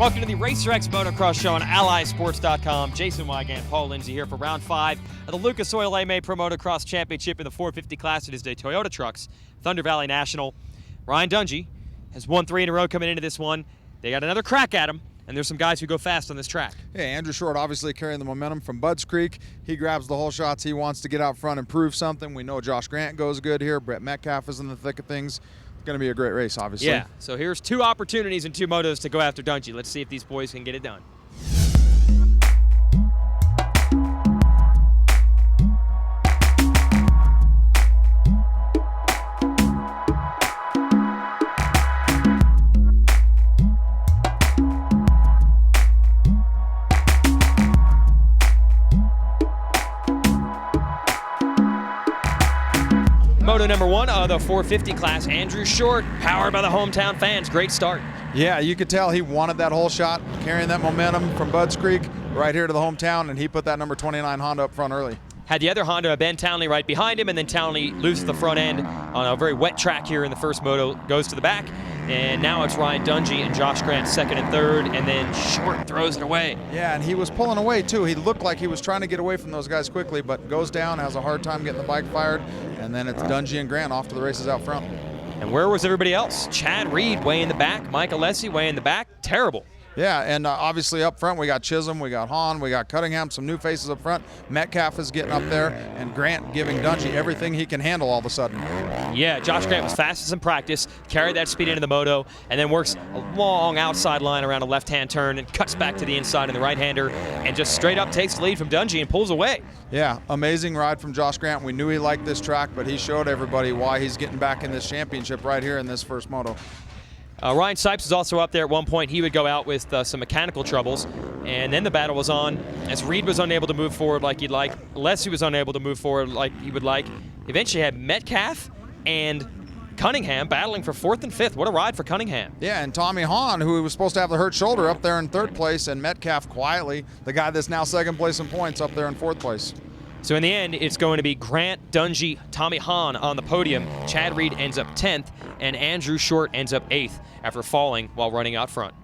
Welcome to the RacerX Motocross Show on AllySports.com. Jason Wygant, Paul Lindsay here for round 5 of the Lucas Oil AMA Pro Motocross Championship in the 450 class. It is the Toyota Trucks, Thunder Valley National. Ryan Dungey has won 3 in a row coming into this one. They got another crack at him, and there's some guys who go fast on this track. Yeah, Andrew Short obviously carrying the momentum from Budds Creek. He grabs the whole shots. He wants to get out front and prove something. We know Josh Grant goes good here. Brett Metcalf is in the thick of things. It's going to be a great race, obviously. Yeah, so here's 2 opportunities and 2 motos to go after Dungey. Let's see if these boys can get it done. Moto number 1 of the 450 class, Andrew Short, powered by the hometown fans. Great start. Yeah, you could tell he wanted that whole shot, carrying that momentum from Budds Creek right here to the hometown, and he put that number 29 Honda up front early. Had the other Honda, Ben Townley, right behind him, and then Townley loses the front end on a very wet track here in the first moto, goes to the back, and now it's Ryan Dungey and Josh Grant second and third, and then Short throws it away. Yeah, and he was pulling away too. He looked like he was trying to get away from those guys quickly, but goes down, has a hard time getting the bike fired, and then it's Dungey and Grant off to the races out front. And where was everybody else? Chad Reed way in the back, Mike Alessi way in the back, terrible. Yeah, and obviously up front we got Chisholm, we got Hahn, we got Cunningham, some new faces up front. Metcalf is getting up there, and Grant giving Dungey everything he can handle all of a sudden. Yeah, Josh Grant was fastest in practice, carried that speed into the moto, and then works a long outside line around a left-hand turn and cuts back to the inside in the right-hander and just straight up takes the lead from Dungey and pulls away. Yeah, amazing ride from Josh Grant. We knew he liked this track, but he showed everybody why he's getting back in this championship right here in this first moto. Ryan Sipes was also up there at one point. He would go out with some mechanical troubles, and then the battle was on as Reed was unable to move forward like he'd like. Alessi was unable to move forward like he would like. Eventually had Metcalf and Cunningham battling for 4th and 5th. What a ride for Cunningham. Yeah, and Tommy Hahn, who was supposed to have the hurt shoulder, up there in 3rd place, and Metcalf quietly, the guy that's now 2nd place in points, up there in 4th place. So in the end, it's going to be Grant, Dungey, Tommy Hahn on the podium. Chad Reed ends up 10th, and Andrew Short ends up 8th after falling while running out front.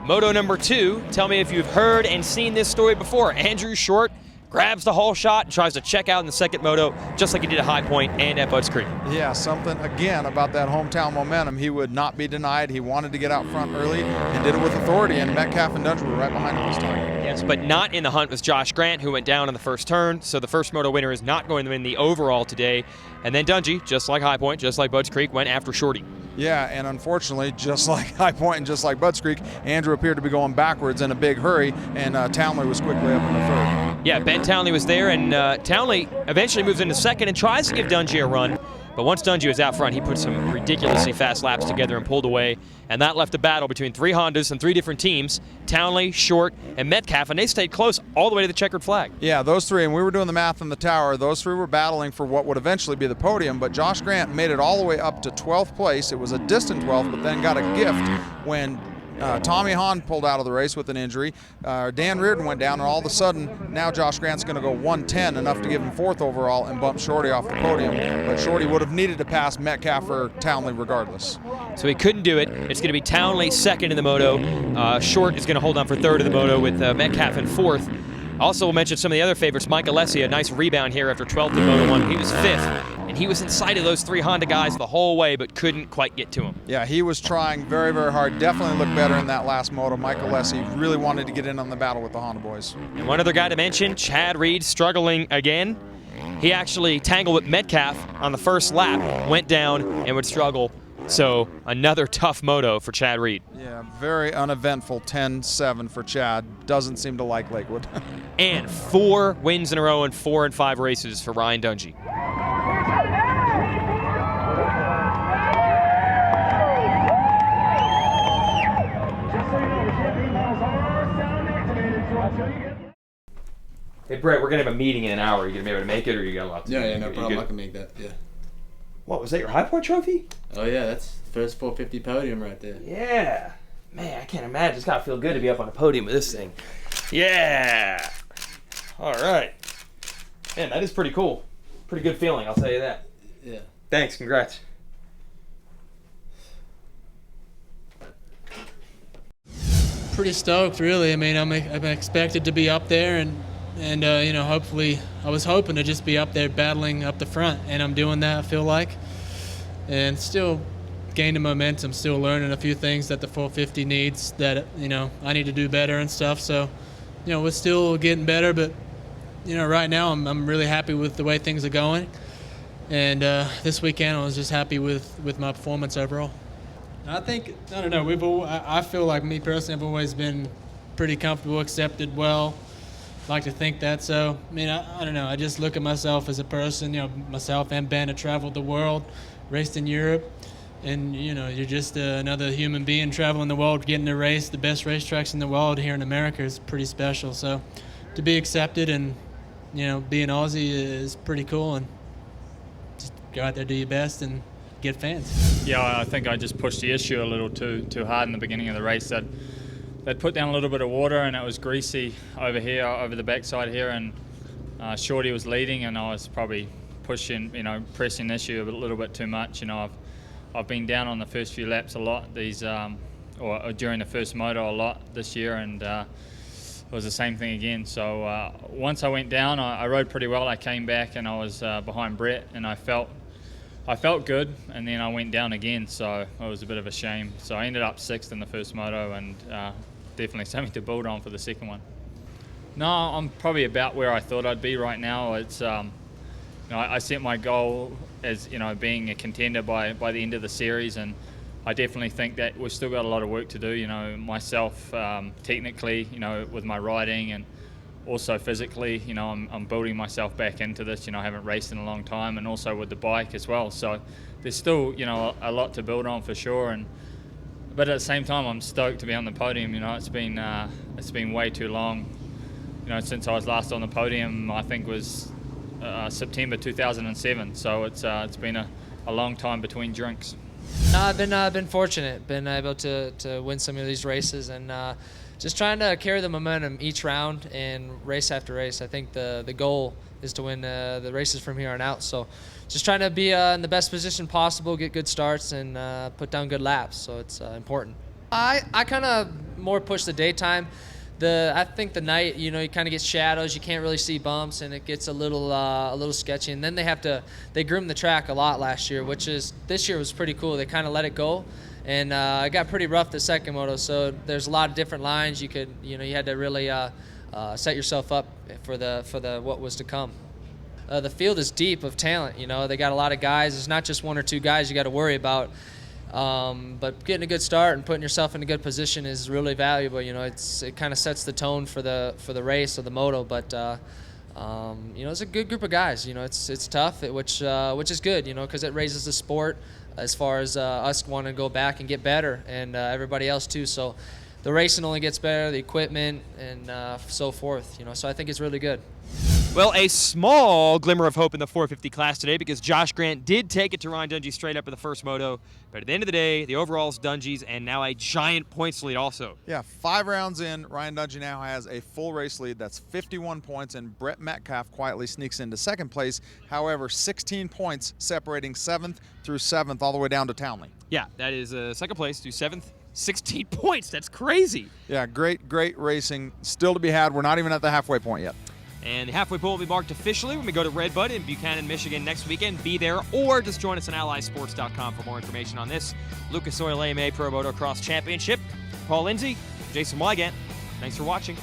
Moto number 2, tell me if you've heard and seen this story before. Andrew Short grabs the whole shot and tries to check out in the second moto, just like he did at High Point and at Budds Creek. Yeah, something, again, about that hometown momentum. He would not be denied. He wanted to get out front early and did it with authority, and Metcalf and Dungey were right behind him this time. Yes, but not in the hunt was Josh Grant, who went down in the first turn, so the first moto winner is not going to win the overall today. And then Dungey, just like High Point, just like Budds Creek, went after Shorty. Yeah, and unfortunately, just like High Point and just like Budds Creek, Andrew appeared to be going backwards in a big hurry, and Townley was quickly up in the 3rd. Yeah, Ben Townley was there, and Townley eventually moves into 2nd and tries to give Dungey a run. But once Dungey was out front, he put some ridiculously fast laps together and pulled away. And that left a battle between 3 Hondas and 3 different teams, Townley, Short, and Metcalf, and they stayed close all the way to the checkered flag. Yeah, those 3, and we were doing the math in the tower, those 3 were battling for what would eventually be the podium, but Josh Grant made it all the way up to 12th place. It was a distant 12th, but then got a gift when Tommy Hahn pulled out of the race with an injury. Dan Reardon went down, and all of a sudden, now Josh Grant's going to go 110, enough to give him 4th overall and bump Shorty off the podium. But Shorty would have needed to pass Metcalf or Townley regardless. So he couldn't do it. It's going to be Townley 2nd in the moto. Short is going to hold on for 3rd in the moto with Metcalf in 4th. Also, we'll mention some of the other favorites. Mike Alessi, a nice rebound here after 12th in Moto 1. He was 5th, and he was inside of those 3 Honda guys the whole way, but couldn't quite get to him. Yeah, he was trying very, very hard. Definitely looked better in that last moto. Mike Alessi really wanted to get in on the battle with the Honda boys. And one other guy to mention, Chad Reed, struggling again. He actually tangled with Metcalf on the first lap, went down, and would struggle. So another tough moto for Chad Reed. Yeah, very uneventful 10-7 for Chad. Doesn't seem to like Lakewood. And 4 wins in a row in 4 and 5 races for Ryan Dungey. Hey, Brett, we're gonna have a meeting in an hour. Are you gonna be able to make it, or are you got a lot to do? Yeah, no problem. I can make that. Yeah. What was that? Your High Point trophy? Oh yeah, that's first 450 podium right there. Yeah. Man, I can't imagine. It's gotta feel good to be up on the podium with this thing. Yeah. All right. Man, that is pretty cool. Pretty good feeling, I'll tell you that. Yeah. Thanks. Congrats. Pretty stoked, really. I mean, I'm expected to be up there, and you know, hopefully, I was hoping to just be up there battling up the front, and I'm doing that, I feel like, and still gaining momentum, still learning a few things that the 450 needs that, you know, I need to do better and stuff. So, you know, we're still getting better, but you know, right now I'm really happy with the way things are going, and this weekend I was just happy with my performance overall. I don't know, I feel like, me personally, I've always been pretty comfortable, accepted well. Like to think that. So, I mean, I don't know. I just look at myself as a person. You know, myself and Ben have traveled the world, raced in Europe, and you know, you're just another human being traveling the world, getting to race the best racetracks in the world here in America is pretty special. So, to be accepted and, you know, be an Aussie is pretty cool, and just go out there, do your best, and get fans. Yeah, I think I just pushed the issue a little too hard in the beginning of the race. They'd put down a little bit of water, and it was greasy over here, over the backside here, and Shorty was leading, and I was probably pressing the issue a little bit too much. You know, I've been down on the first few laps a lot or during the first moto a lot this year, and it was the same thing again. So once I went down, I rode pretty well. I came back, and I was behind Brett, and I felt good, and then I went down again, so it was a bit of a shame. So I ended up 6th in the first moto, and definitely something to build on for the second one. No, I'm probably about where I thought I'd be right now. It's I set my goal as, you know, being a contender by the end of the series, and I definitely think that we've still got a lot of work to do. You know, myself technically, you know, with my riding, and also physically, you know, I'm building myself back into this. You know, I haven't raced in a long time, and also with the bike as well. So there's still, you know, a lot to build on for sure. But at the same time, I'm stoked to be on the podium. You know, it's been way too long. You know, since I was last on the podium, I think was September 2007. So it's been a long time between drinks. No, I've been fortunate, been able to win some of these races, and just trying to carry the momentum each round and race after race. I think the goal is to win the races from here on out. So just trying to be in the best position possible, get good starts, and put down good laps. So it's important. I kind of more push the daytime. I think the night, you know, you kind of get shadows. You can't really see bumps, and it gets a little sketchy. And then they groomed the track a lot last year, this year was pretty cool. They kind of let it go. And it got pretty rough the second moto, so there's a lot of different lines. You had to really set yourself up for the what was to come. The field is deep of talent. You know, they got a lot of guys. It's not just one or two guys you got to worry about. But getting a good start and putting yourself in a good position is really valuable. You know, it kind of sets the tone for the race or the moto. But you know, it's a good group of guys. You know, it's tough, which is good. You know, because it raises the sport as far as us wanting to go back and get better, and everybody else too. So the racing only gets better, the equipment, and so forth. You know, so I think it's really good. Well, a small glimmer of hope in the 450 class today, because Josh Grant did take it to Ryan Dungey straight up in the first moto. But at the end of the day, the overall's Dungey's, and now a giant points lead also. Yeah, 5 rounds in, Ryan Dungey now has a full race lead. That's 51 points, and Brett Metcalf quietly sneaks into second place. However, 16 points separating 7th through 7th all the way down to Townley. Yeah, that is second place to 7th. 16 points. That's crazy. Yeah, great racing. Still to be had. We're not even at the halfway point yet. And the halfway point will be marked officially when we go to Redbud in Buchanan, Michigan next weekend. Be there, or just join us on allysports.com for more information on this Lucas Oil AMA Pro Motocross Championship. Paul Lindsay, Jason Wygant, thanks for watching.